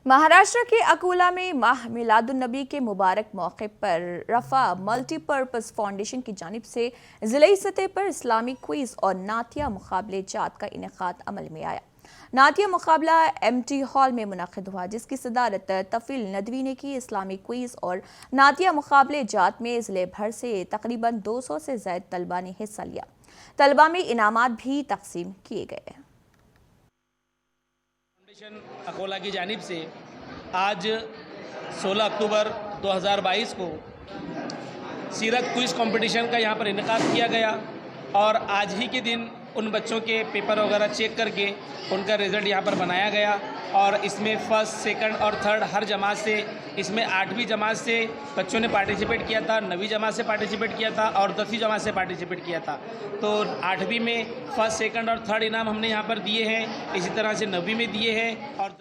महाराष्ट्र के अकोला में माह मिलादुन्नबी के मुबारक मौके पर रफा मल्टीपर्पज फाउंडेशन की जानिब से जिले सतह पर इस्लामी क्विज और नातिया मुकाबले जात का इनेकाद अमल में आया। नातिया मुकाबला एमटी हॉल में मुनक़िद हुआ, जिसकी सदारत तफील नदवी ने की। इस्लामी क्विज और नातिया मुकाबले जात में जिले भर से तकरीबन 200 से ज़ायद तलबा ने हिस्सा लिया। तलबा में इनामात भी तकसीम किए गए। अकोला की जानिब से आज 16 अक्टूबर 2022 को सीरत क्विज़ कंपटीशन का यहाँ पर इनेकाद किया गया और आज ही के दिन उन बच्चों के पेपर वगैरह चेक करके उनका रिज़ल्ट यहाँ पर बनाया गया और इसमें फर्स्ट, सेकंड और थर्ड हर जमात से, इसमें 8वीं जमात से बच्चों ने पार्टिसिपेट किया था, 9वीं जमात से पार्टिसिपेट किया था और 10वीं जमात से पार्टिसिपेट किया था। तो 8वीं में फर्स्ट, सेकंड और थर्ड इनाम हमने यहाँ पर दिए हैं, इसी तरह से 9वीं में दिए हैं और